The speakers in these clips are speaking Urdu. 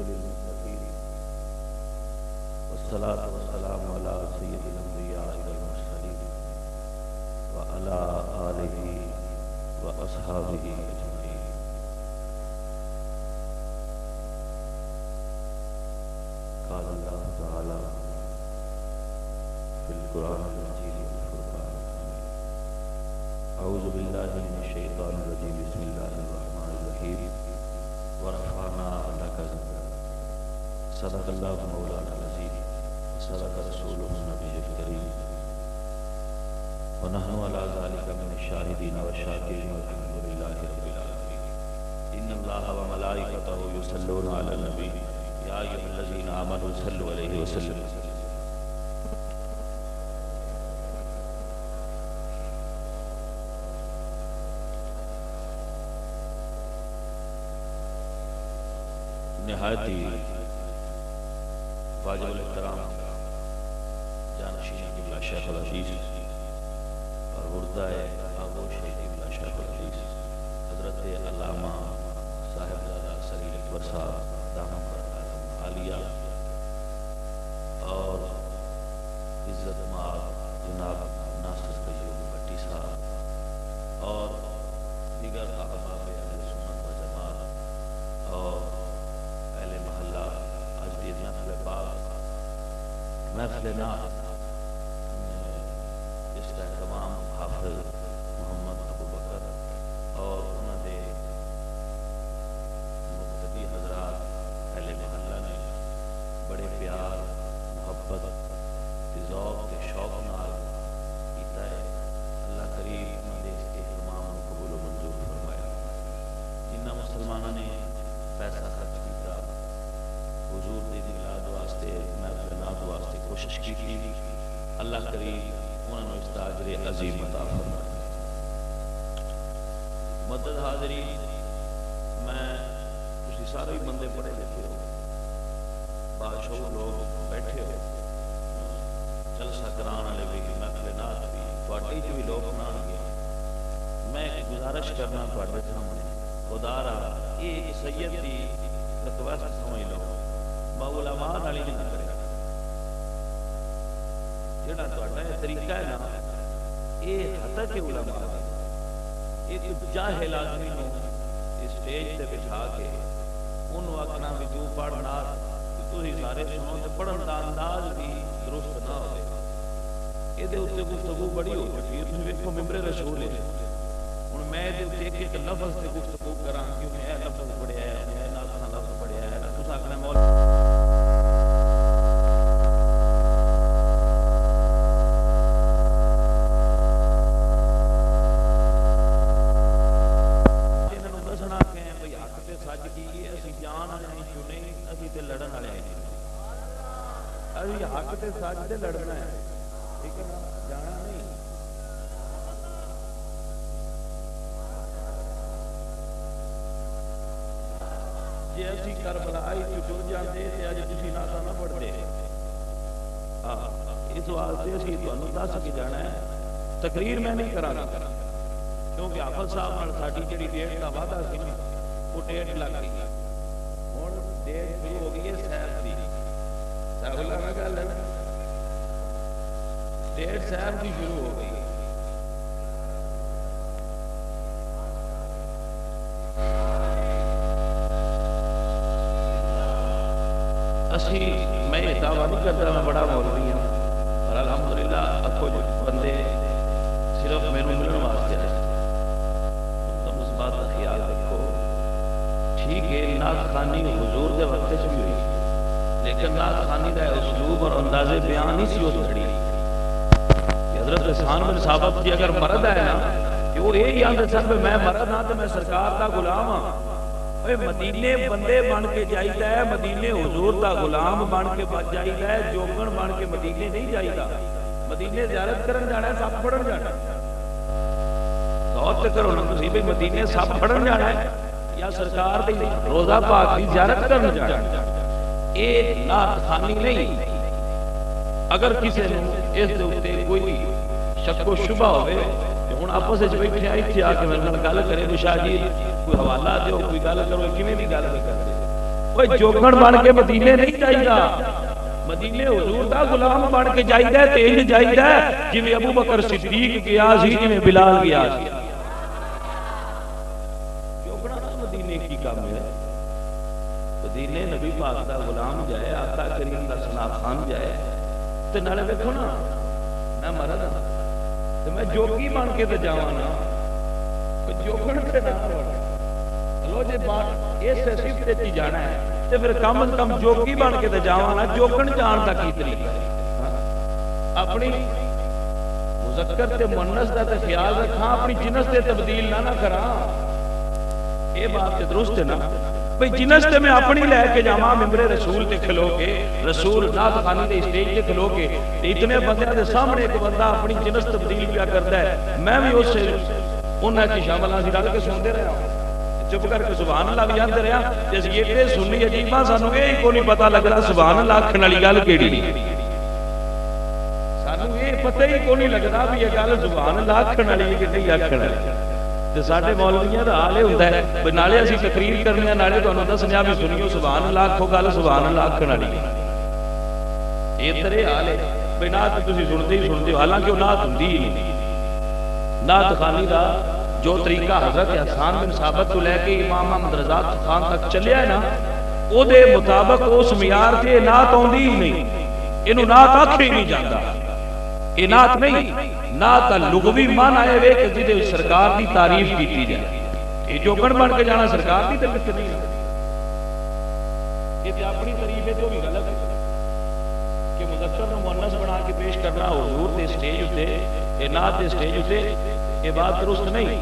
للمتقين والصلاة والسلام على سيد الأنبياء والمرسلين وعلى آله وأصحابه أجمعين. قال الله تعالى في القرآن المجيد والفرقان الحميد: أعوذ بالله من الشيطان الرجيم، بسم الله الرحمن الرحيم. ورفعنا لك ذكرك. صدق الله مولانا العظيم وصدق رسوله النبي الكريم ونحن على ذلك من الشاهدين والشاكرين والحمد لله رب العالمين. إن الله وملائكته يصلون على النبي يا أيها الذين آمنوا صلوا عليه وسلموا. نہایتی واجب الاحترام جانشین قبلہ شیخ الحدیث اور وردہ آغوش قبلہ شیخ الحدیث حضرت علامہ صاحبزادہ سریر اکبر صاحب دامن برکاتہ عالیہ اور عزت مآب جناب ناصر قیوم بھٹی صاحب اور دیگر احباب اہل سنت و جماعت اور اہل محلہ اجدید محفل پاک محفل نعت اس کا تمام حافظ محمد ابو بکر اور انہوں نے مقتدی حضرات اہل محلہ نے بڑے پیار محبت ذوق کے شوق نال کیتا ہے. اللہ کریم انہوں نے اس اہتمام کو قبول و منظور فرمایا. جنہ مسلمانوں نے پیسہ خرچ کیتا حضور دی میلاد واسطے محفل نعت واسطے کوشش کی اللہ کریم انہوں نے اس کا اجر عظیم عطا فرمائے. مدد حاضری میں تسی سارے بندے پڑھے لکھے ہو بادشاہ لوگ بیٹھے ہو جلسہ کران والے بھی محفل نعت بھی تواڈے جو بھی لوگ سنان گے. میں گزارش کرنا تواڈے سامنے خدا را یہ سید دی ریکویسٹ سمجھ لو علماء نال ہی نہ کرے. جڑا تہاڈا طریقہ ہے نا یہ حتیٰ کہ علماء دا ایک جاہل آدمی نو اسٹیج تے بٹھا کے انہوں آکھنا بھی تو پڑھنا تسی سارے سنو تے پڑھن دا انداز بھی درست نہ ہوئے. یہ دے اتنے گفتگو بڑی ہو چکی ہے. تسی ویکھو ممبر رسول ہے ہن میں دے اتنے ایک لفظ تے گفتگو کراں کہ میں یہ لفظ پڑھیا ہے میں نہ لفظ پڑھیا ہے تسا آکھنا مولا حق تے سچ تے لڑنا ہے. ٹھیک ہے نا جانا نہیں. جی اسی کربلا ٹر جاتے تے اج تسی نعتاں نہ پڑھتے. اس واسطے اسی تانوں دس کے جانا ہے. تقریر میں نہیں کراں گا کیونکہ حافظ صاحب نال ساڈی جڑی ڈیٹ دا وعدہ سی وہ ڈیٹ لگ گئی. ہن ڈیٹ شروع ہو گئی ہے سیر دی. گل ہے ڈیٹ صاحب کی شروع ہو گئی. اسی میں یہ دعویٰ نہیں کرتا میں بڑا مولوی ہوں اور الحمدللہ اکو جو بندے صرف میرے ملن واسطے آئے. تم اس بات کا خیال رکھو. ٹھیک ہے نعت خوانی حضور دے وقت بھی ہوئی لیکن نعت خوانی کا اسلوب اور انداز بیان ہی سی اس گھڑی. حضرت حسان بن ثابت کی اگر مرد ہے نا کہ وہ یہی آندے سن پہ میں مرد ہاں تو میں سرکار دا غلام ہاں. مدینے بندے بن کے جائیدا ہے, مدینے حضور دا غلام بن کے جائیدا ہے, جوگن بن کے مدینے نہیں جائیدا. مدینے زیارت کرن جانا ہے, سب پڑھن جانا ہے. غور کرو نا تسی بھئی مدینے سب پڑھن جانا ہے یا سرکار دی روزہ پاک دی زیارت کرن جانا ہے. ایک نعت خوانی نہیں. اگر کسی نے اس دے اوتے کوئی شک و شبہ ہوئے ہوں آپس بیٹھے اتنے آ کے میرے گل کرے تو شاہ جی کوئی حوالہ دو کوئی گل کرو کیویں بھی گل نہیں کرتے. کوئی جوگن بن کے مدینے نہیں جائیدا، مدینے حضور دا غلام بن کے جائیدا ہے، تیج جائیدا ہے جویں ابو بکر صدیق گیا سی، جویں بلال گیا سی۔ جوگنا مدینے کی کام ہے، مدینے نبی پاک دا غلام جائے، آقا کریم دا ثنا خان جائے، تے نالے ویکھو نا میں مرد ہاں تے میں جوگی بن کے تے جاواں نا، جوگن تے نہ لو جی بات اس صفت وچ جانا ہے تے پھر کم از کم جوگی بن کے تے جاواں نا، جوگن جان دا کی طریقہ ہے؟ اپنی مذکر تے مؤنث دا تے خیال رکھاں، اپنی جنس تے تبدیل نہ کراں، یہ بات تے درست ہے نا بھئی جنس تے میں اپنی لے کے جاواں ممبر رسول تے کھلو کے، رسول نعت خوانی دے اسٹیج تے کھلو کے، اتنے بندیاں دے سامنے ایک بندہ اپنی جنس تبدیل کیا کرتا ہے، میں بھی اس سے انہاں کی شامل ہاں، رل کے سنتے رہا چپ کر کے سبحان اللہ بھی آندے رہا، جس یہ سنی عجیب ہاں سانو یہ کو نہیں پتا لگ رہا سبحان اللہ آکھن والی گل کیڑی، سانو یہ پتہ ہی کو نہیں لگتا بھی یہ گل سبحان اللہ آکھن والی ہے کہ نہیں آکھن والی۔ تے ساڈے مولویاں دا حال یہ ہوندا ہے نالے اسی تقریر کرنی ہے، نالے تانوں دسنیا بھی سنیو سبحان اللہ آکھو، گل سبحان اللہ آکھن والی ہے۔ ادھر یہ حال ہے بھئی نعت تسی سنتے ہی سنتے ہو، حالانکہ وہ نعت ہوندی ہی نہیں۔ نعت خوانی دا جو طریقہ حضرت حسان بن ثابت تو لے کے امام محمد رضا خان تک چلیا ہے نا، او دے مطابق اس معیار تے نعت ہوندی ہی نہیں، اینو نعت آکھے ہی نہیں جاندا، یہ نعت نہیں، نعت لغوی معنی آئے وے کہ جدے سرکار دی تعریف کیتی جائے، یہ جوگن بن کے جانا سرکار دی تعریف نہیں ہے، یہ اپنی تعریف ہے تو بھی غلط ہے کہ مذکر نو مؤنث بنا کے پیش کرنا حضور دے سٹیج اتے، یہ نعت دے سٹیج اتے، یہ بات درست نہیں۔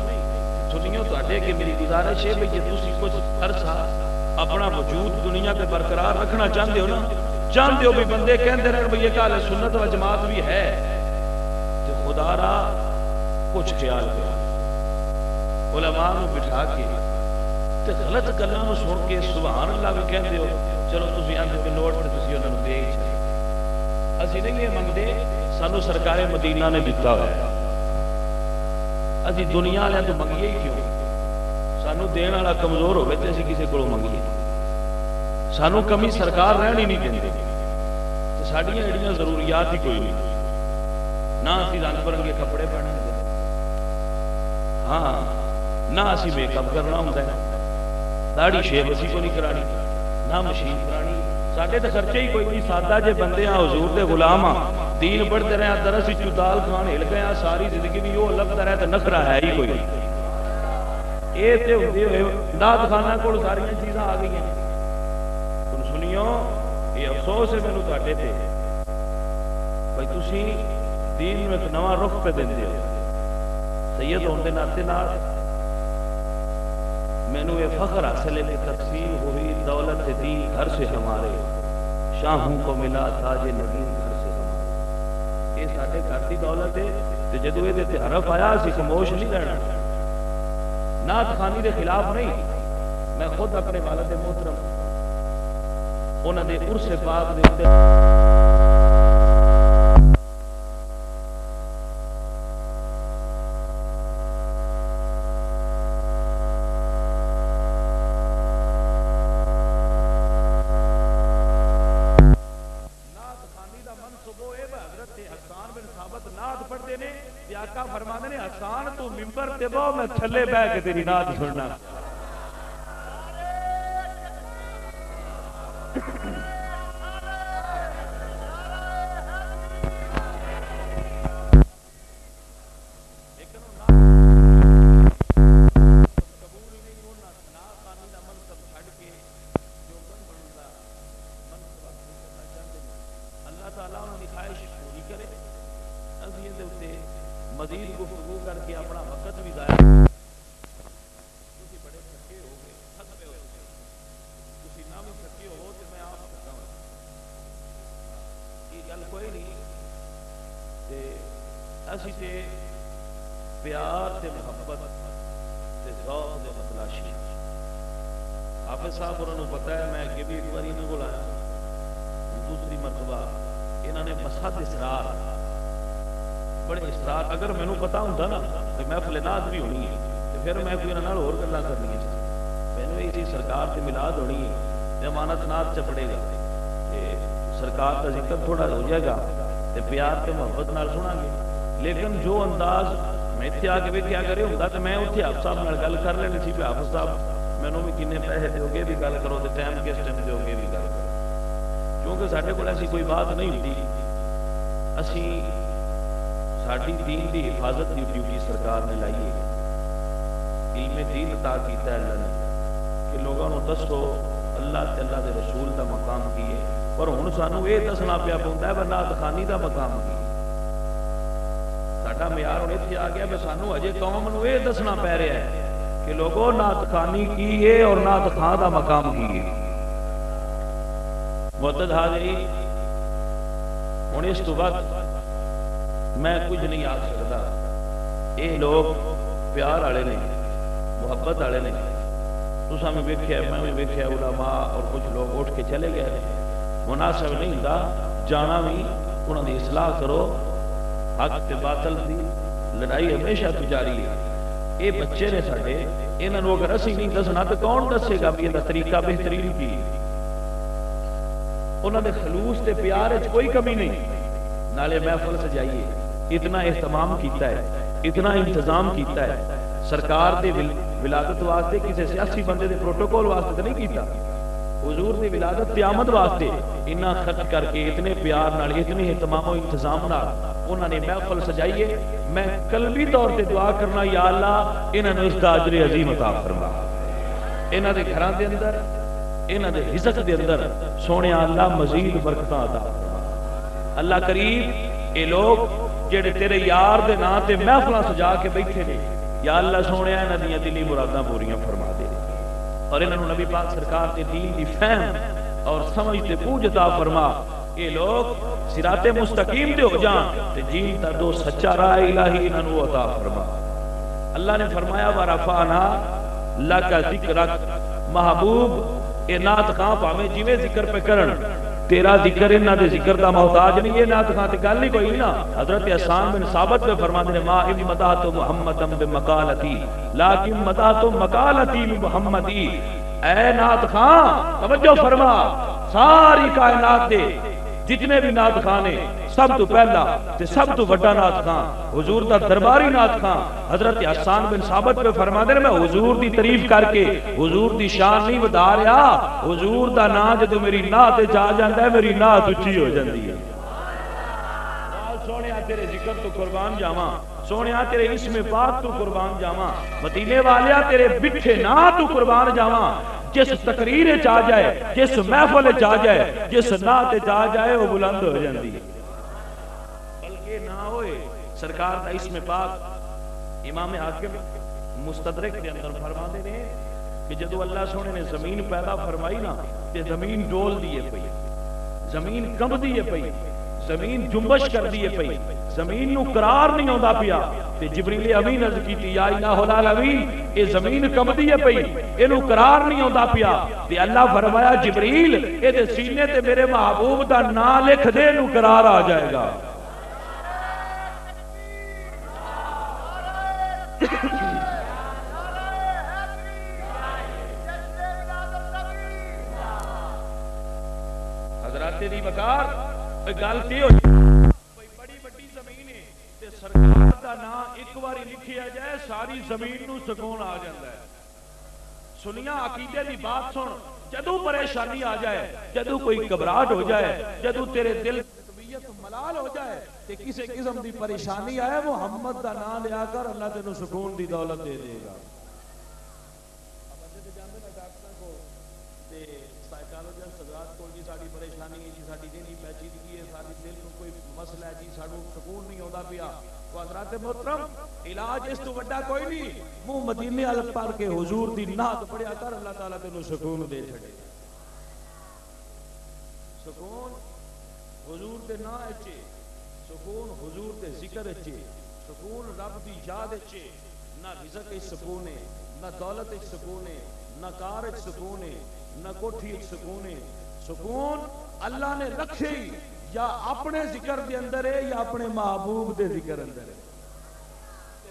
سنیو تواڈے کہ میری گزارش ہے کہ تسی کچھ عرصہ اپنا وجود دنیا پہ برقرار رکھنا چاہتے ہو نا، چاہتے ہو بھی بندے کہندے رہے بھئی یہ اہل سنت و جماعت بھی ہے، تے خدا را کچھ خیال کرو، علماء نو بٹھا کے تے غلط گلاں نو سن کے سبحان اللہ بھی کہندے ہو، چلو تسی آندے تے نوٹ تے تسی انہاں نوں دے ہی چھڈو، اسی نہیں یہ منگدے، سانو سرکار مدینہ نے دتا ہوا ہے، اسی دنیا والے تو منگیے ہی کیوں؟ سانو دین والا کمزور ہوئے تے اسی کسی کو منگیے، سانو کمی سرکار رہنی نہیں دیندے، تے ساڈیاں ایڑیاں ضروریات ہی کوئی نہیں، نہ اسی رنگ برنگے کپڑے پہننے دے، ہاں نہ اسی میک اپ کرنا ہوندا ہے، داڑھی شیو اسی کو نہیں کرانی، نہ مشین کرانی، ساڈے تے خرچے ہی کوئی نہیں، سادہ جے بندے ہاں حضور دے غلام ہاں، دین پڑھتے رہے ہیں، درس وچوں دال کھان ہل گئے ہیں، ساری زندگی بھی وہ لگتا رہے تے نخرا ہے ہی کوئی نہیں، یہ تے ہوندے ہوئے نعت خانہ کول ساریاں چیزاں آ گئی ہیں۔ تم سنیو یہ افسوس ہے مینوں تواڈے تے بھئی تسی دین نوں ایک نواں رخ پہ دیندے ہو، سید ہونے دے ناطے نال مینوں یہ فخر حاصل ہے کہ تقسیم ہوئی دولت دین گھر سے ہمارے، شاہوں کو ملا تاج نگین گھر سے ہمارے، یہ ساڈے گھر دی دولت ہے، تے جدوں یہ تے حرف آیا اسی خاموش نہیں رہنا، نعت خوانی دے خلاف نہیں، میں خود اپنے والد محترم انہاں دے عرس پاک دے اندر میں تھلے بہ کے تیری نعت سننا، اللہ تعالیٰ انہوں نے خواہش پوری کرے، ابھی یہ دے مزید گفتگو کر کے اپنا وقت بھی ضائع، تسی بڑے تھکے ہو گئے، تھک پے ہو گئے، تسی نہ بھی تھکے ہو تو میں آپ تھکا ہوں، یہ گل کوئی نہیں، تے اسی تے پیار تے محبت تے ذوق دے متلاشی، حافظ صاحب انہوں نے پتا ہے میں اگے بھی ایک بار انہوں کو لایا، دوسری مرتبہ انہوں نے مسحت اسرار، بڑے اسرار، اگر مینوں پتا ہوندا نا کہ محفل نعت بھی ہونی ہے تو پھر میں کوئی انہاں نال ہور گلاں کرنی ہے، مینوں اسی سرکار تے میلاد ہونی ہے امانت نات چ پڑے گا تے سرکار کا ذکر تھوڑا ہو جائے گا تے پیار تے محبت نال سنا گے. لیکن جو انداز میں اتنے آ کے ویکھیا کرے ہوندا تے میں اتنے حافظ صاحب نال گل کر لینی سی کہ حافظ صاحب مینوں بھی کنے پیسے دیو گے بھی گل کرو تے ٹائم کس ٹائم دیو گے بھی گل کرو. کیونکہ ساڈے کول ایسی کوئی بات نہیں ہوتی. اسی ساڈی دین دی حفاظت دی ڈیوٹی سرکار نے لائی ہے. علم دین عطا کیتا ہے اللہ نے کہ لوگوں کو دسو اللہ تے اللہ دے رسول دا مقام کی ہے. پر ہن سانوں یہ دسنا پیا پوندا ہے نعت خوانی دا مقام کی. ساڈا معیار ہن اتنے آ گیا کہ سانوں اجے قوم نوں یہ دسنا پی رہا ہے کہ لوگوں نعت خوانی کی ہے اور نعت خواں دا مقام کی ہے. معزز حاضرین ہن اس تو بعد میں کچھ نہیں آکھ سکتا. یہ لوگ پیار والے نے محبت والے نے. تساں بھی ویکھیا میں بھی ویکھیا علماء اور کچھ لوگ اٹھ کے چلے گئے ہیں. مناسب نہیں ہوندا جانا بھی انہاں دی اصلاح کرو. حق تے باطل دی لڑائی ہمیشہ تو جاری ہے. یہ بچے نے ساڈے انہاں نوں اگر اسی نہیں دسنا تو کون دسے گا بھی یہ طریقہ بہترین کی. انہاں دے خلوص تے پیار وچ کوئی کمی نہیں. نالے محفل سجائیے اتنا اہتمام کیتا ہے اتنا انتظام کیتا ہے. سرکار دے ولادت واسطے کسی سیاسی بندے دے پروٹوکول واسطے تو نہیں کیتا. حضور دی ولادت تے آمد واسطے اتنا خرچ کر کے اتنے پیار نال اتنے اہتمام و انتظام نال انہاں نے محفل سجائیے. میں قلبی طور تے دعا کرنا یا اللہ انہاں نے اس دا اجر عظیم عطا فرما. انہاں دے گھراں دے اندر انہاں دے رزق دے اندر سونے اللہ مزید برکتاں عطا فرما. اللہ کریم اے لوگ جڑے تیرے یار دے نا تے محفلاں سجا کے بیٹھے نے یا اللہ سونے انہاں دیاں دلی مراداں پوریاں فرما دے. اور انہوں نبی پاک سرکار کے دین دی فہم اور سمجھ تے بوجھ عطا فرما. یہ لوگ صراط مستقیم تے ہو جان تے جین تا دو سچا راہ الہی انہوں عطا فرما. اللہ نے فرمایا ورفعنا لک ذکرک. محبوب اے نعت خواں پاویں جویں ذکر پہ کرن تیرا ذکر انہاں دے ذکر دا محتاج نہیں. یہ نعت خواں تے گل نہیں کوئی نا. حضرت حسان بن ثابت پہ فرماتے ہیں ما ان مدحت محمدم بمقالتی لیکن مدحت مقالتی بمحمدی. اے نعت خواں توجہ فرما ساری کائنات دے جتنے بھی نعت خواں نے سب تو پہلا تے سب تو بڑا نعت خواں حضور دا درباری نعت خواں حضرت حسان بن ثابت پہ فرماتے ہیں میں حضور دی تعریف کر کے حضور دی شان نہیں ودا رہا. حضور دا نام جدو میری نعت جا جاندا ہے میری نعت اچھی ہو جاندی ہے. سونیا تیرے ذکر تو قربان جاواں. سونیا تیرے اسم پاک تو قربان جاواں. مدینے والیا تیرے بٹھے نا تو قربان جاواں. جس تقریر چاہ جائے جس محفل چاہ جائے جس نعت چاہ جائے وہ بلند ہو جاندی ہے. بلکہ نہ ہوئے سرکار دا اسم پاک امام حاکم مستدرک کے اندر فرماتے ہیں کہ جدو اللہ سونے نے زمین پیدا فرمائی نا تے زمین ڈول دیے پئی زمین کمب دیے پئی زمین جنبش کر دیے پئی زمین نو قرار نہیں ہوندا پیا. تے جبریل امین عرض کیتی یا الہ العالمین اے زمین کمب دیے پئی اینو قرار نہیں ہوندا پیا. تے اللہ فرمایا جبریل اے دے سینے تے میرے محبوب دا نام لکھ دے نو قرار آ جائے گا. حضرات دی وقار گل تے ہو کوئی بڑی بڑی زمین ہے تے سرکار دا نام ایک باری لکھیا جائے ساری زمین نو سکون آ جاندا ہے. سنیا عقیدے دی بات سن. جدوں پریشانی آ جائے جدوں کوئی گھبراہٹ ہو جائے جدوں تیرے دل طبیعت ملال ہو جائے تے کسی قسم دی پریشانی آئے محمد دا نام لیا کر اللہ تینوں سکون دی دولت دے دے گا. مسئلہ ہے جی سانو سکون نہیں ہوتا پیا. تو حضرات محترم علاج اس تو بڑا کوئی نہیں. منہ مدینے ال پڑھ کے حضور دی نعت پڑھیا کر اللہ تعالیٰ تینوں سکون دے چھڑے. سکون حضور دے نام اچے سکون حضور دے ذکر اچے سکون رب دی یاد اچے. نہ رزق اچ سکون ہے نہ دولت اچ سکون ہے نہ کار اچ سکون ہے نہ کوٹھی اچ سکون ہے. سکون اللہ نے رکھے یا اپنے ذکر دے اندر ہے یا اپنے محبوب دے ذکر اندر ہے.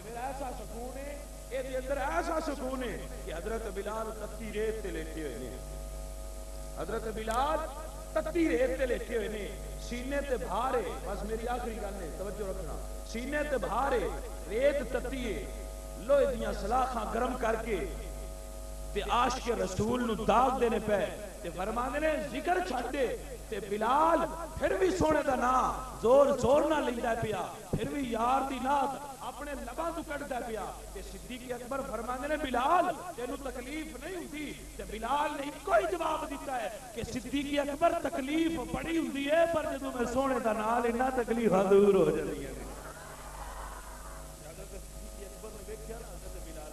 پھر ایسا سکون ہے اے دے اندر ایسا سکون ہے کہ حضرت بلال کتی ریت تے لیٹے ہوئے ہیں. حضرت بلال تتی ریت تے لیٹے ہوئے نے، سینے تے بھارے، بس میری آخری گل ہے توجہ رکھنا، سینے تے بھارے، ریت تتی ہے، لوہے دیاں سلاخاں گرم کر کے تے عاشق رسول نو داغ دینے پہ تے فرماندے نے ذکر چھڈ دے تے بلال پھر بھی سونے دا نا زور زور نہ لیندا پیا، پھر بھی یار دی نات اپنے لباں تو کڈدا پیا تے صدیق اکبر فرماندے نے بلال تینوں تکلیف نہیں ہوندی تے بلال نے کوئی جواب دیتا ہے کہ صدیق اکبر تکلیف بڑی ہوندی ہے پر جدوں میں سونے دا نا لینا تکلیفاں دور ہو جاندیاں نے۔ حضرت صدیق اکبر نے ویکھیا نا حضرت بلال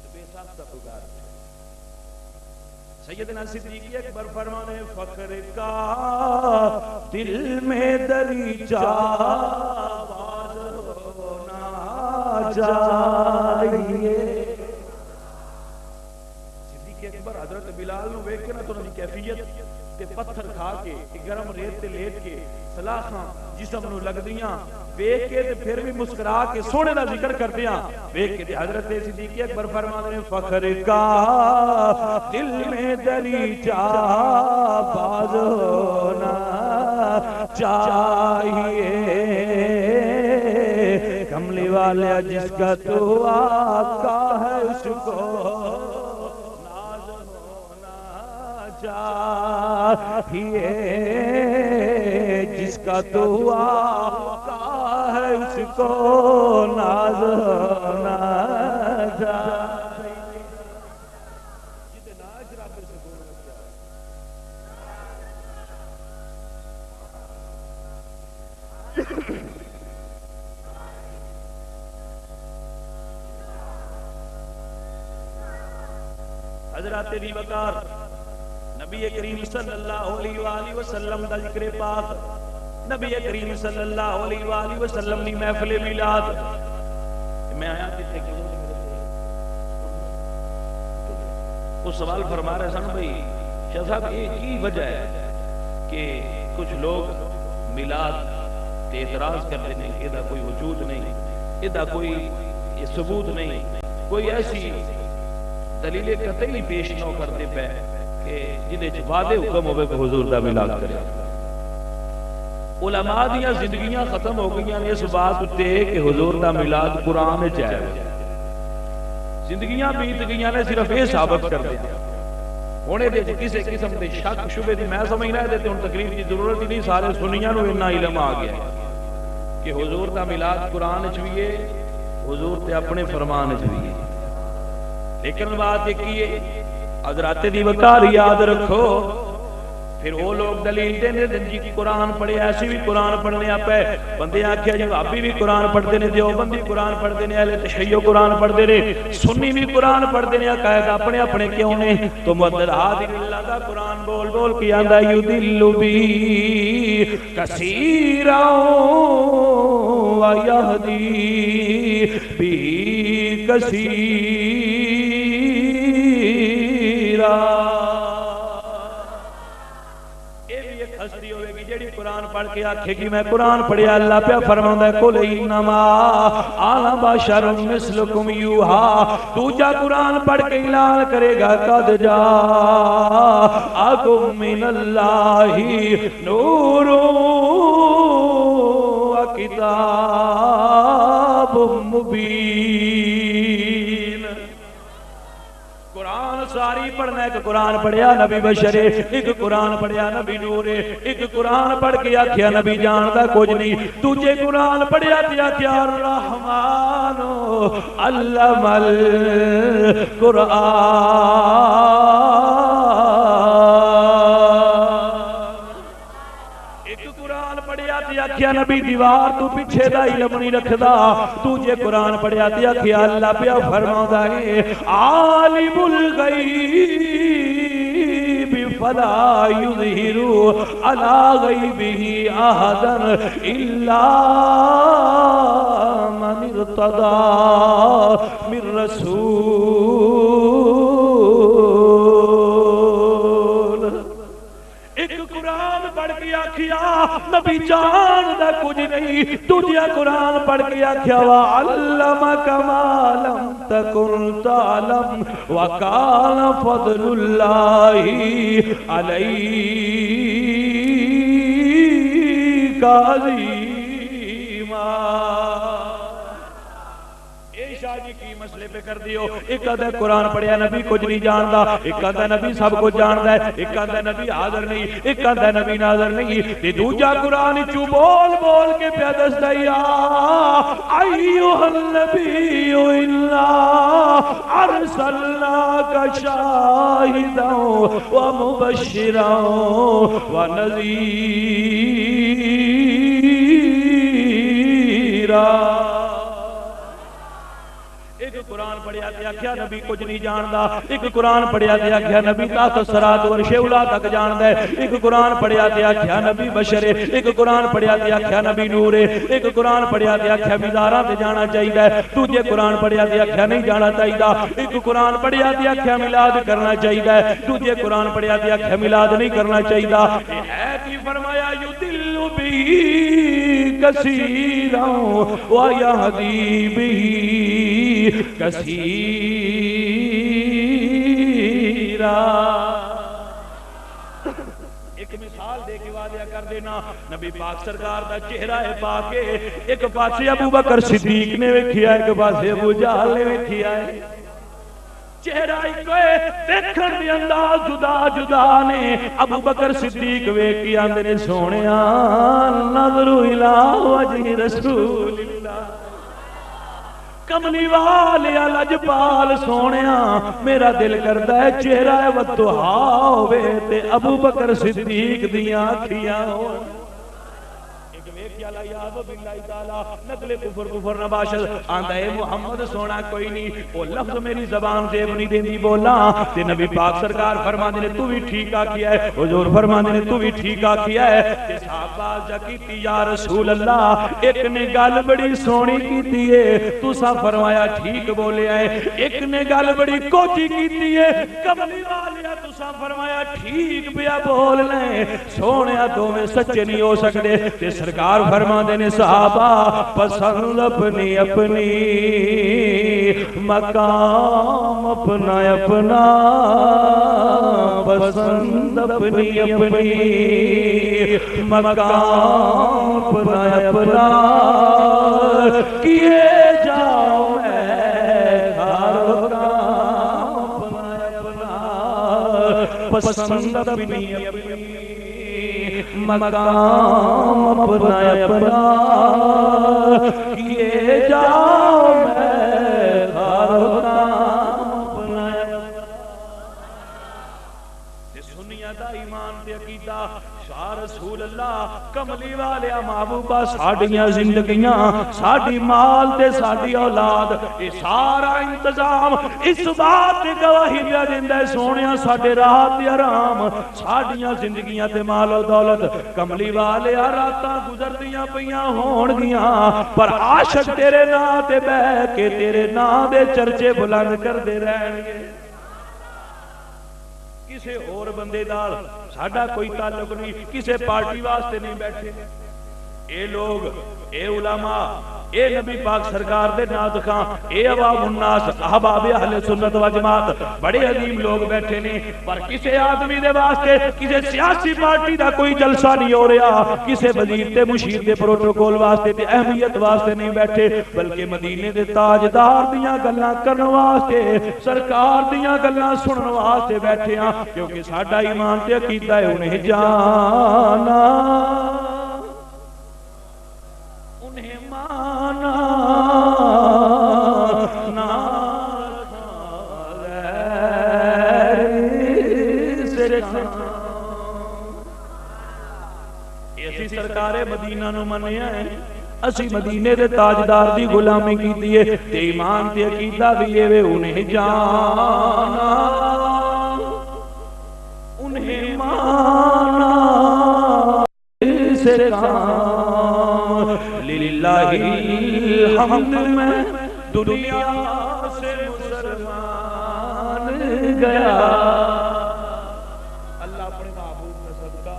تے بے ساختہ پکار سیدنا صدیق اکبر فرمانے فخر کا دل میں دریچہ باز ہونا چاہیے۔ صدیق اکبر حضرت بلال نو ویکھ کے نا تو انہاں دی کیفیت تے پتھر کھا کے گرم ریت تے لیٹ کے سلاخاں جسم نو لگدیاں ویکھ کے تے پھر بھی مسکرا کے سونے دا ذکر کردیاں ویکھ کے حضرت صدیق اکبر فرماتے ہیں فخر کا دل میں دریچہ باز ہونا چاہیے، کملی والا جس کا تو آقا ہے اس کو ناز ہونا چاہیے، جس کا تو آقا ہے اس کو ناز ہونا چاہیے۔ جتنا رب سے بول رہا حضرات دی وقار نبی کریم صلی اللہ علیہ وآلہ وسلم دا ذکر پاک، نبی کریم صلی اللہ علیہ وآلہ وسلم دی محفل میلاد میں آیا کتے کیوں وہ سوال فرما رہے سن بھئی شاہ صاحب یہ کی وجہ ہے کہ کچھ لوگ میلاد تے اعتراض کرتے ہیں کہ دا کوئی وجود نہیں، یہ دا کوئی ثبوت نہیں، کوئی ایسی دلیل قطعی پیش نہ کرتے پہ کہ جدے وعدے حکم ہوئے کہ حضور دا میلاد کرے۔ علماء دیاں زندگیاں ختم ہو گئیاں اس بات تے کہ حضور دا میلاد قرآن جائے، زندگیاں بیت گئیاں نے صرف یہ ثابت کر دیا ہونے دے کسی قسم دے شک شبے دی میں سمجھنا ہے تے ہن تقریر دی ضرورت ہی نہیں، سارے سنیاں نو اتنا علم آ گیا کہ حضور دا میلاد قرآن وچ بھی ہے، حضور تے اپنے فرمان وچ بھی ہے۔ لیکن بات یہ کی ہے حضرات دی وقار یاد رکھو، پھر وہ لوگ دلیل دینے جی قرآن پڑھے ایسی بھی قرآن پڑھنے آپ ہے، بندے آکھیا جی وہابی بھی قرآن پڑھتے ہیں، دیوبندی قرآن پڑھتے ہیں، اہل تشیع قرآن پڑھتے ہیں، سنی بھی قرآن پڑھتے ہیں، قائد اپنے اپنے کیوں نے تو مدرات اللہ کا قرآن بول بول کی آندہ یدل بی کثیرا ویہدی بی کثیرا۔ ہستی ہوئے گی جیڑی قرآن پڑھ کے آکھے گی میں قرآن پڑھیا، اللہ پہ فرماؤں ہے قل انما انا بشر مثلکم یوحا، تو جا قرآن پڑھ کے اعلان کرے گا قد جاءکم من اللہ نور و کتاب مبین۔ قرآن ساری پڑھنا، ایک قرآن پڑھیا نبی بشرے، ایک قرآن پڑھیا نبی نورے، ایک قرآن پڑھ کے آکھیا نبی جانتا کچھ نہیں، تجھے قرآن پڑھیا تیا کیا الرحمن علم القرآن، کیا نبی دیوار تو پیچھے دا علم نہیں رکھدا، تجھے قرآن پڑھیا تے کیا اللہ پیا فرماوندا ہے عالم الغیب فلا یظہر علی غیبہ احدا الا من ارتضی من رسول۔ ایک قرآن پڑھ کے آکھیا نبی جان دا کچھ نہیں دوجا قرآن پڑھ کے آکھیا وَعَلَّمَكَ مَا لَمْ تَكُنْ تَعْلَمْ وَكَانَ فَضْلُ اللَّهِ عَلَيْكَ عَظِيمًا شاہ جی کی مسئلے پہ کر دیو ایک آدھا قرآن پڑھیا نبی کچھ نہیں جاندا ایک آدھا نبی سب کچھ جاندا ہے ایک آدھا نبی حاضر نہیں ایک آدھا نبی ناظر نہیں تے دوجا قرآن چو بول بول کے پیا دسدا یا ایھا النبی انا ارسلناک شاہدا ومبشرا ونذیرا ایک قرآن پڑھیا تے آکھیا نبی کچھ نہیں جاندا ایک قرآن پڑھیا تے آکھیا نبی تحت الصراط ورش اولا تک جاندا ہے ایک قرآن پڑھیا تے آکھیا نبی بشر ہے ایک قرآن پڑھیا تے آکھیا نبی نور ہے ایک قرآن پڑھیا تے آکھیا مزاراں تے جانا چاہیے دوجے قرآن پڑھیا تے آکھیا نہیں جانا چاہیے ایک قرآن پڑھیا تے آکھیا میلاد کرنا چاہیے دوجے قرآن پڑھیا تے آکھیا میلاد نہیں کرنا چاہیے ہے کی فرمایا یدل بی کثیرا ویہدی بی کثیرا ایک مثال دے کے واضح کر دینا نبی پاک سرکار دا چہرہ ہے پاک ایک پاسے ابو بکر صدیق نے ویکھیا ایک پاسے ابو جہل نے ویکھیا چہرہ ایک دیکھن دے انداز جدا جدا نے ابو بکر صدیق ویکھ کے آندے نے سونیا نظر الہ وجہ رسول اللہ کملی والے لجپال سونیا میرا دل کردا ہے چہرہ وتھا ہوے تے ابو بکر صدیق دیاں اکھیاں ہون نقل کفر نباشد آندہ ہے محمد سونا کوئی نہیں وہ لفظ میری زبان سے نہیں دیندی بولا تے نبی پاک سرکار فرمانے نے تو بھی ٹھیک کیا ہے حضور فرمانے نے تو بھی ٹھیک کیا ہے تے صحابہ جکیتی یا رسول اللہ ایک نے گل بڑی سونی کیتی ہے تو سا فرمایا ٹھیک بولے آئے ایک نے گل بڑی کوچی کیتی ہے کملی والیا تو سا فرمایا ٹھیک بیا بول لیں سونیا تو میں سچے نہیں ہو سکتے تے سرکار فرما دینے صحابہ پسند اپنی اپنی مقام اپنا اپنا پسند اپنی اپنی مقام اپنا اپنا کیے جاؤ میں ہر کام اپنا اپنا پسند اپنی اپنی مقام اپنا اپنا کیے جاؤ میں ہر کام اپنا سنیا دا ایمان تے عقیدہ شاہ رسول اللہ کملی والے محبوبہ ساڑیاں زندگیاں ساڑی مال تے ساڑی اولاد یہ سارا انتظام اس بات تے گواہی دیا دیندہ ہے سونیاں ساڑے راحت تے آرام ساڑیاں زندگیاں تے مال و دولت کملی والے راتاں گزر دیاں پیاں ہون گیاں پر عاشق تیرے نا تے بہ کے تیرے نا دے چرچے بلند کر دے رہن گے کسے اور بندے دار ساڑھا کوئی تعلق نہیں کسے پارٹی واسطے نہیں بیٹھے اے لوگ اے علماء اے نبی پاک سرکار دے نات خان اے عوام الناس احباب اہل سنت و جماعت بڑے عظیم لوگ بیٹھے نے پر کسے آدمی دے واسطے کسے سیاسی پارٹی دا کوئی جلسہ نہیں ہو رہا کسے وزیر تے مشیر تے پروٹوکول واسطے تے اہمیت واسطے نہیں بیٹھے بلکہ مدینے دے تاجدار دیاں گلاں کرن واسطے سرکار دیاں گلاں سنن واسطے بیٹھے ہاں کیونکہ ساڈا ایمان تے عقیدہ ہے انہیں جانا مانا ایسی سرکار مدینہ نو منیا ہے اسی مدینے دے تاجدار دی غلامی کی دیئے تے ایمان تے عقیدہ بھی یہ انہیں جانا انہیں مانا سرکار للہ الحمد میں دنیا سے مسلمان گیا اللہ اپنے محبوب کا صدقہ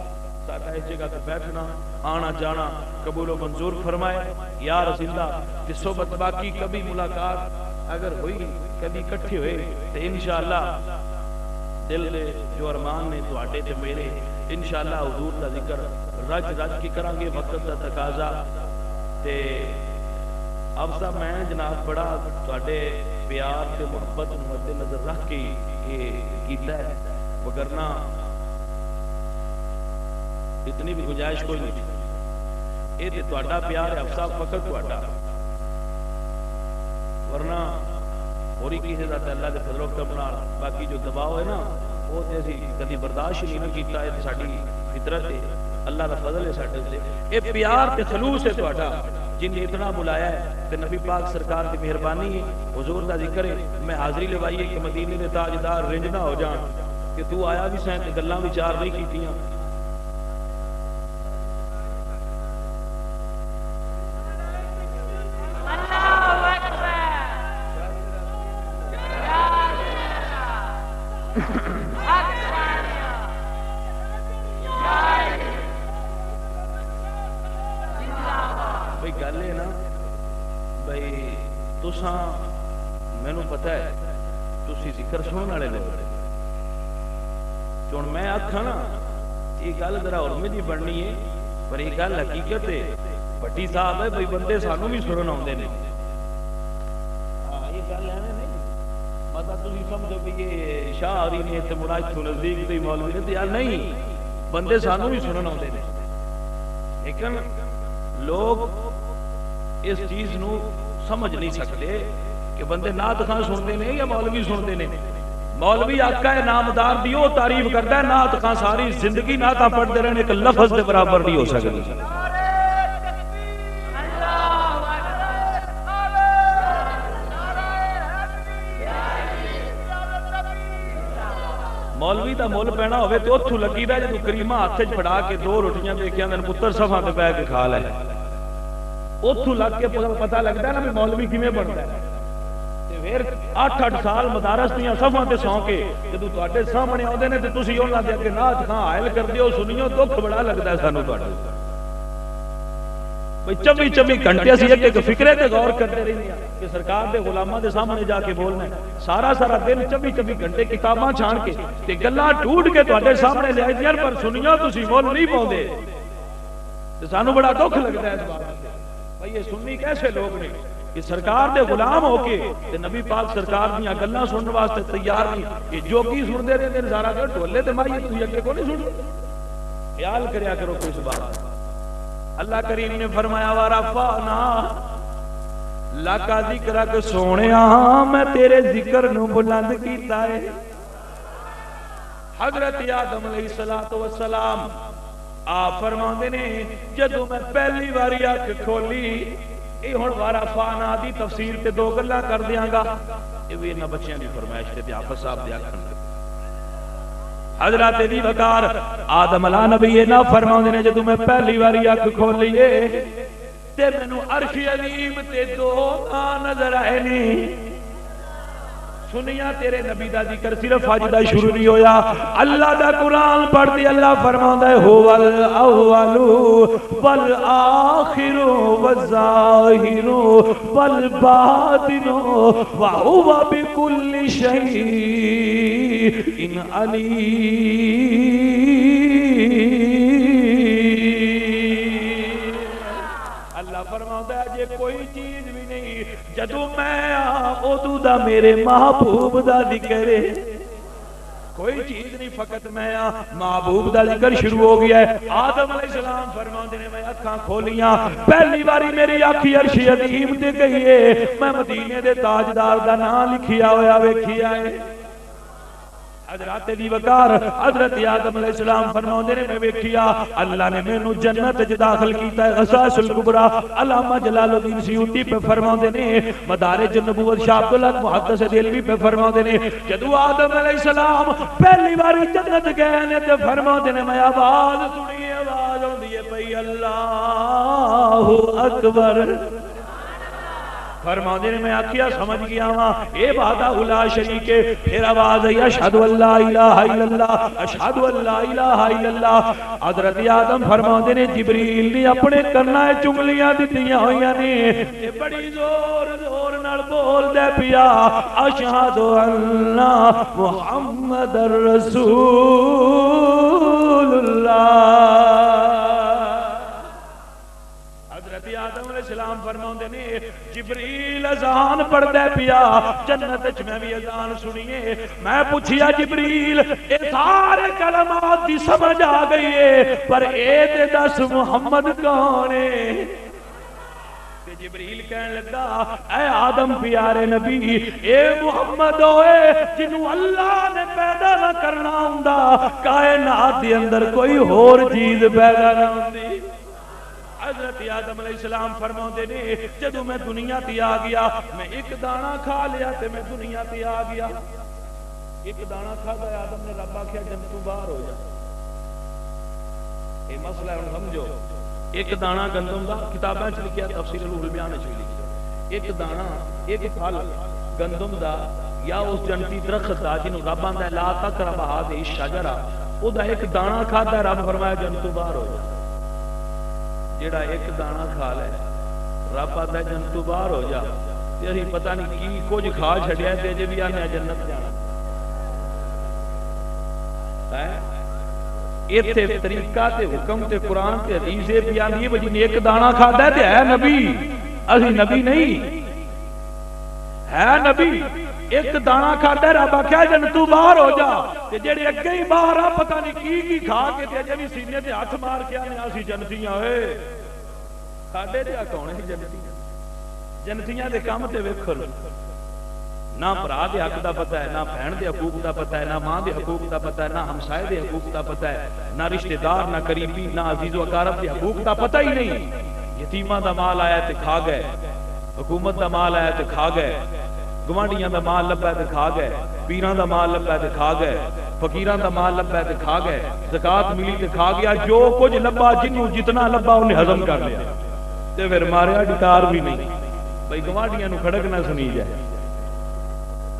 ساتھ ہے جگہ تے بیٹھنا آنا جانا قبول و منظور فرمائے یا رسول اللہ کہ صحبت باقی کبھی ملاقات اگر ہوئی کبھی اکٹھے ہوئے تو انشاءاللہ دل دے جو ارمان نے تواڈے تے میرے انشاءاللہ حضور دا ذکر رج رج کی کران گے وقت دا تقاضا تے اب صاحب میں جناب بڑا تواڈے پیار تے محبت نو مد نظر رکھ کے یہ کیتا ہے وگرنہ اتنی بھی گنجائش کوئی نہیں یہ تے تواڈا پیار ہے اب صاحب فقط تواڈا ورنہ اور ہی کسی ذات اللہ دے فضل و کرم نال باقی جو دباؤ ہے نا وہ تے اسی کبھی برداشت نہیں نہ کیتا ہے ساڈی فطرت ہے اللہ دا فضل ہے ساڈے تے اے پیار تے خلوص ہے تہاڈا جن نے اتنا بلایا ہے تے نبی پاک سرکار دی مہربانی ہے حضور دا ذکر ہے میں حاضری لوائی ہے کہ مدینے دے تاجدار رنج نہ ہو جان کہ تو آیا بھی سیں تے گلاں بھی چار نہیں کیتیاں مینوں پتہ ہے تسی ذکر سنن والے لوگ چون میں آکھاں نا یہ گل ذرا اور میں نہیں بننی ہے پر یہ گل حقیقت ہے بھٹی صاحب ہے بھئی بندے سانو بھی سنن آوندے نے یہ گل ہے نہیں مطلب تسی سمجھو کہ یہ شاعری نے تے مراد تو نزدیک تے مولوی نے تے یار نہیں بندے سانو بھی سنن آوندے نے لیکن لوگ اس چیز نو سمجھ نہیں سکتے کہ بندے نعت خان سنتے ہیں یا مولوی سنتے ہیں مولوی آقا ہے نامدار دی وہ تعریف کرتا ہے نعت خان ساری زندگی نعت پڑھتے رہنے ایک لفظ دے برابر نہیں ہو سکتی مولوی دا مول پینا ہوئے تو اتھو لگی دا جدو کریمہ ہاتھ پھڑا کے دو روٹیاں دیکھیں دن پتر صفحہ تے بیٹھ کے کھا لے اتھو لگ کے پتہ لگتا ہے نا بھی مولوی کیویں بنتا ہے پھر 8-8 سال مدارس دیاں صفحاں تے سو کے جدو تواڈے سامنے اوندے نے تے تسی انہاں دے اگے نعت خان حائل کر دیو سنیو دکھ بڑا لگدا ہے سانو تواڈے بھئی 24 گھنٹے اسی ایک فکرے تے غور کرتے رہندے ہیں کہ سرکار دے غلاماں دے سامنے جا کے بولنا ہے سارا دن 24 گھنٹے کتاباں چھان کے تے گلاں ڈھونڈ کے تواڈے سامنے لے آئی پر سنیو تسی مول نہیں پاؤندے تے سانو بڑا دکھ لگدا ہے اس بات تے بھئی یہ سنی کیسے لوگ نے کہ سرکار دے غلام ہو کے تے نبی پاک سرکار دیاں گلاں سنن واسطے تیار نہیں یہ جو کی سن دے رہندے نے سارا ڈھولے تے مائیے تو اگے کو نہیں سن خیال کریا کرو کوئی اس بات اللہ کریم نے فرمایا ورفعنا لک ذکرک سونیا میں تیرے ذکر نو بلند کیتا ہے حضرت آدم علیہ السلام آپ فرماندے نے جدوں میں پہلی باری اکھ کھولی اے ہن ورفعنا دی تفسیر تے دو گلاں کر دیاں گا اے وی انہاں بچیاں دی فرمائش تے حافظ صاحب دی آکھن حضرت دی وقار آدم علیہ نبی نہ فرماندے نے جدوں میں پہلی باری اکھ کھولی تے مینوں عرش عظیم تے دو نظر آئے نے سنیا تیرے نبی دا ذکر صرف اج دا شروع نہیں ہویا اللہ دا قرآن پڑھ دی اللہ فرماندا ہے هو الاول والآخر والظاہر والباطن وهو بكل شيء علیم اللہ فرماتا ہے جے کوئی چیز بھی نہیں جدو میں ادو دا میرے محبوب دا ذکر ہے کوئی چیز نہیں فقط میں محبوب دا ذکر شروع ہو گیا ہے آدم علیہ السلام فرماتے نے میں اکھاں کھولیاں پہلی باری میری اکھی عرش عظیم تے گئی ہے میں مدینے دے تاجدار دا نام لکھیا ہویا ویکھیا ہے حضرت دی وقار حضرت آدم علیہ السلام فرماندے نے میں ویکھیا اللہ نے مینوں جنت وچ داخل کیتا ہے غصاص الکبریٰ علامہ جلال الدین سیوطی پہ فرماندے نے مدارج النبوت شاہ عبداللہ محدث دہلوی پہ فرماندے نے جدوں آدم علیہ السلام پہلی باری جنت گئے نے تے فرماندے نے میں آواز سنی آواز ہوندی ہے پئی اللہ اکبر فرماندے نے میں آکھیا سمجھ گیا ہاں اے وحدہ لا شریک ہے. پھر آواز آئی اشہد ان لا الہ الا اللہ اشہد ان لا الہ الا اللہ. حضرت آدم فرماندے نے جبریل نے اپنے کناں چنگلیاں دتیاں ہوئیاں نے تے بڑی زور زور نال بول دے پیا اشہد ان محمد رسول اللہ. آدم علیہ السلام فرماؤندے نے جبریل اذان پڑھدا پیا جنت وچ میں بھی اذان سنیے. میں پوچھیا جبریل اے سارے کلمات دی سمجھ آ گئی ہے پر اے تے دس محمد کون ہے؟ تے جبریل کہن لگا اے آدم پیارے نبی اے محمد ہوئے جنوں اللہ نے پیدا نہ کرنا ہوندا کائنات دے اندر کوئی اور چیز پیدا نہ ہوندی. حضرت آدم علیہ السلام فرماندے نے جدوں میں دنیا تے آ گیا میں ایک دانہ کھا لیا تے میں دنیا تے آ گیا. ایک دانہ کھادا آدم نے رب آکھیا جنتوں باہر ہو جا. اے مسئلہ ہن سمجھو. ایک دانہ گندم دا کتاباں وچ لکھیا تفسیر روح البیان وچ لکھیا ایک دانہ ایک پھل گندم دا یا اس جنتی درخت دا جنوں رب آندا لا تقرب هذه الشجرہ او دا ایک دانہ کھادا رب فرمایا جنتوں باہر ہو جا. جیڑا ایک دانہ کھا لے رب آتا جنتوں باہر ہو جا تے اسی پتہ نہیں کی کچھ کھا چھڈیا تے جے بھی آنے جنت جانا. ایتھے طریقہ تے حکم تے قرآن تے حدیث بھی آندی ہے جی نے ایک دانہ کھادا ہے تے ہے نبی. اسی نبی نہیں ہے نبی. ایک دانہ کھادا ہے رب آکھیا جنتوں باہر ہو جا تے جڑے اگے ہی باہر آ پتہ نہیں کی کھا کے تے اجے بھی سینے تے ہاتھ مار کے آنے اسی جنتیاں ہوئے. ساڈے تے کون ہے جنتیاں؟ جنتیاں دے کام تے ویکھو نہ بھرا دے حق دا پتہ ہے نہ بہن دے حقوق دا پتہ ہے نہ ماں دے حقوق دا پتہ ہے نہ ہمسائے دے حقوق دا پتہ ہے نہ رشتہ دار نہ قریبی نہ عزیز و اقارب دے حقوق دا پتہ ہی نہیں. یتیماں دا مال آیا تے کھا گئے حکومت دا مال آیا تے کھا گئے گوانڈیاں دا مال لبا تے کھا گئے پیراں دا مال لبا تے کھا گئے فقیراں دا مال لبا تے کھا گئے زکات ملی تے کھا گیا. جو کچھ لبا جنوں جتنا لبا انہیں ہضم کر لیا تے پھر ماریا ڈٹار بھی نہیں بھئی گوانڈیاں نو کھڑک نہ سنی جائے.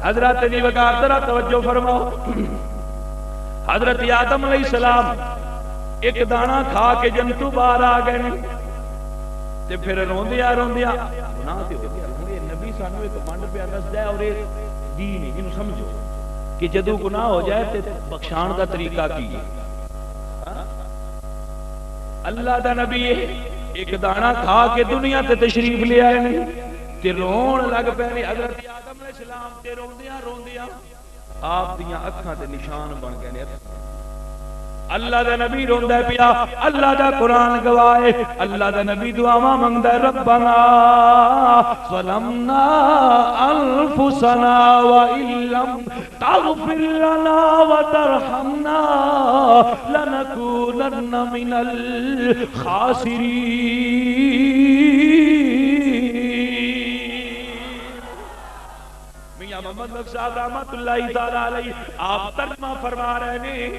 حضرت جی وقار ذرا توجہ فرماؤ. حضرت آدم علیہ السلام ایک دانہ کھا کے جنتوں باہر آ گئے تے پھر روندیا روندیا گناہ تے ہو گیا. نبی سانو ایک منڈ پہ دسدا ہے اور یہ دین ہے اینو سمجھو کہ جدوں گناہ ہو جائے تے بخشان دا طریقہ کی ہے. اللہ دا نبی ایک دانہ کھا کے دنیا تے تشریف لے آئے نے تے رون لگ پے نے. حضرت آدم علیہ السلام تے روندیاں روندیاں آپ دیاں اکھاں تے نشان بن گئے نے. اللہ دا نبی روندا ہے پیا. اللہ دا قرآن گواہ ہے. اللہ دا نبی دعاواں منگدا ہے ربنا ظلمنا انفسنا وان لم تغفر لنا وترحمنا لنكونن من الخاسرین. میاں محمد بخش صاحب رحمۃ اللہ تعالی علیہ آپ ترجمہ فرما رہے ہیں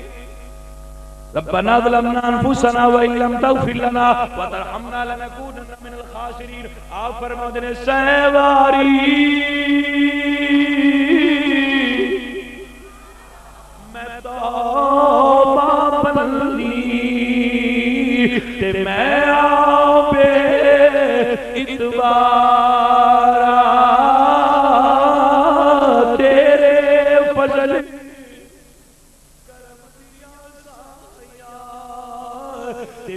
ربنا ظلمنا انفسنا وان لم تغفر لنا وترحمنا لنكونن من الخاسرین. آپ فرماتے ہیں سہواری میں توبہ بندی تے میں آپ اتبار تیرے فضل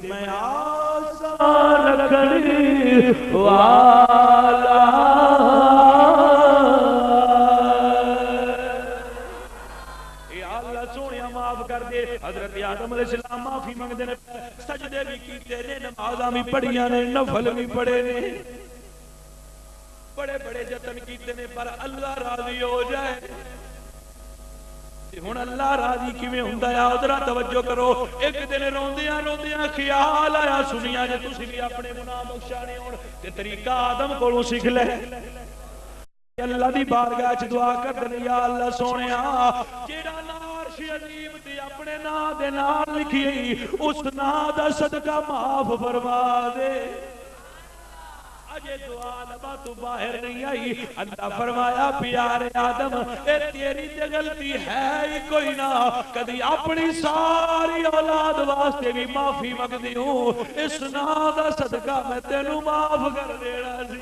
میں آسان رکھنے والا. اے اللہ سونیا معاف کر دے. حضرت آدم علیہ السلام معافی منگدے نے سجدے بھی کیتے نے نمازاں بھی پڑھیاں نے نفل بھی پڑھے نے بڑے بڑے جتن کیتے نے پر اللہ راضی ہو جائے. ہن اللہ راضی کیویں ہوندا ہے ادھر توجہ کرو. ایک دن روندیاں روندیاں خیال آیا سنیا جے تسی بھی اپنے گناہ بخشانے ہون تے طریقہ آدم کولوں سیکھ لے. اللہ دی بارگاہ وچ دعا کر یا اللہ سونیا جیڑا نام عرش عظیم تے اپنے نام دے نال لکھی اس نام دا صدقہ معاف فرما دے. اجے دعا لبا تو باہر نہیں آئی. اللہ فرمایا پیارے آدم اے تیری تے غلطی ہے ہی کوئی نہ, کدی اپنی ساری اولاد واسطے بھی معافی منگدی ہوں, اس نام دا صدقہ میں تینوں معاف کر دینا سی.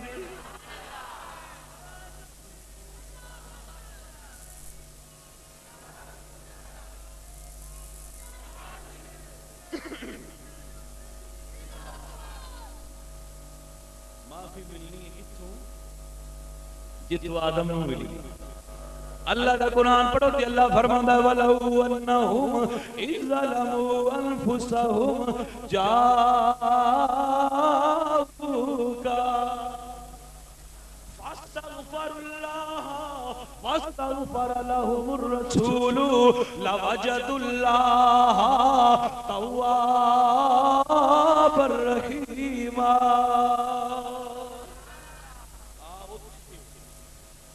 معافی ملنی کتوں جتوں آدم نوں ملی. اللہ دا قرآن پڑھو تے اللہ فرماندا ہے وَلَوْ أَنَّهُمْ إِذْ ظَلَمُوا أَنفُسَهُمْ جَاءُوكَ واستغفر لهم الرسول لوجدوا الله توابا رحيما.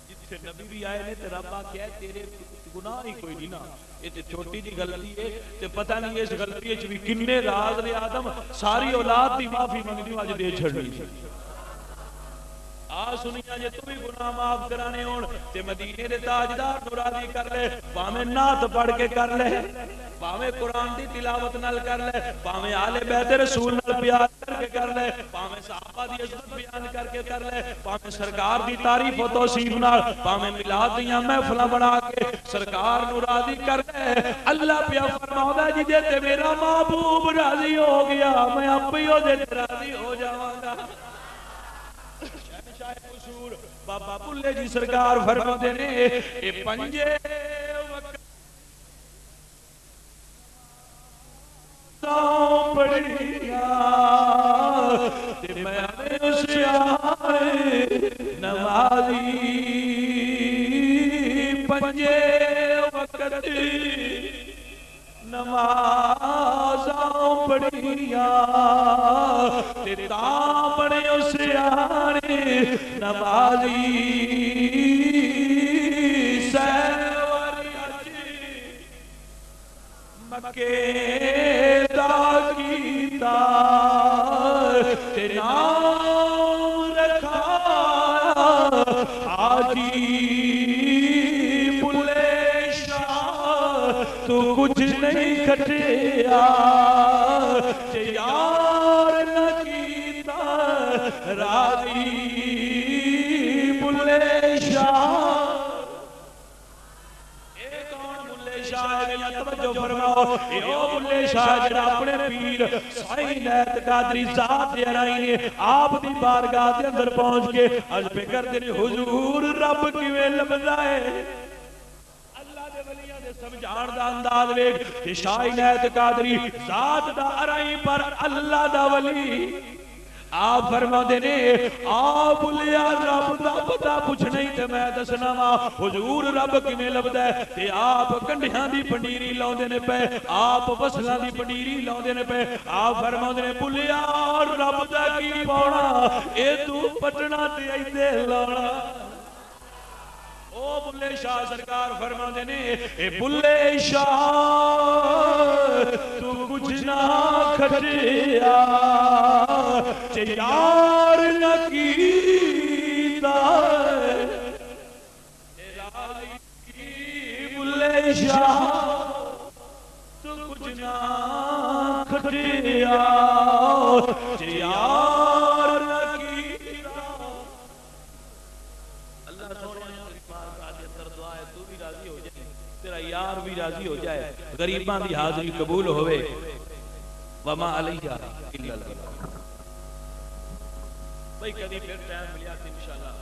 جتھے نبی بھی آئے نے تے رب آکھیا تیرے گناہ ہی کوئی نہیں نا, یہ تے چھوٹی جی غلطی ہے تے پتہ نہیں اس غلطی وچ بھی کنے راز نے آدم ساری اولاد دی معافی منگنی اج دے چھڑنی. سنیا جے تو بھی گناہ معاف کرانے ہون تے مدینے دے تاجدار نو راضی کر لے, پاویں نعت پڑھ کے کر لے, پاویں قرآن دی تلاوت نال کر لے, پاویں آل بیت رسول نال پیار کر کے کر لے, پاویں صحابہ دی عزت بیان کر کے کر لے, پاویں سرکار دی تعریف و توصیف نال, پاویں میلاد دیاں محفلاں بنا کے سرکار نو راضی کر لے. اللہ پیا فرماوندا جی جے تے میرا محبوب راضی ہو گیا میں اپے ہی اودے تے راضی ہو جاواں گا. بابا بلے جی سرکار فرماتے نے اے پنجے وقت پڑھیا تے میں اس آئے نمازی پنجے وقت نمازاں پڑھیا تے تاں بڑے اس آنے نمازی سیوری اچھی مکے دا کیتا تے نام رکھا آجی تو کچھ نہیں کھٹیا یار نہ کیتا راضی بلے شاہ. اے کون بلے شاہ ہے یا توجہ فرماؤ, اے او بلے شاہ جڑا اپنے پیر سائیں نیت قادری ذات دے رائی نے آپ دی بارگاہ دے اندر پہنچ کے اج پہ کر دے حضور رب کیویں لبدا ہے. سمجھان دا انداز ویکھ کہ شاہ عنایت قادری ذات دا ارائی پر اللہ دا ولی آپ فرماتے نے آپ لیا رب دا پتہ پوچھ نہیں تے میں دسنا وا حضور رب کیویں لبدا ہے تے آپ کنڈیاں دی پنڈیری لاوندے نے پے, آپ وصلاں دی پنڈیری لاوندے نے پے. آپ فرماتے نے بلیا رب دا کی پاونا اے تو پٹنا تے ایتھے لاونا. او بلے شاہ سرکار فرماتے نے اے بلے شاہ تو کچھ نہ کھٹیا چے یار نہ کیتا بلے شاہ تو کچھ نہ کھٹیا چے یار نہ کیتا. اللہ سونے تو بھی راضی ہو جائے, تیرا یار بھی راضی ہو جائے, غریباں دی حاضری قبول ہوئے. وما علیہ الا البلاغ. بھئی کبھی پھر ٹائم ملیا تھا انشاءاللہ.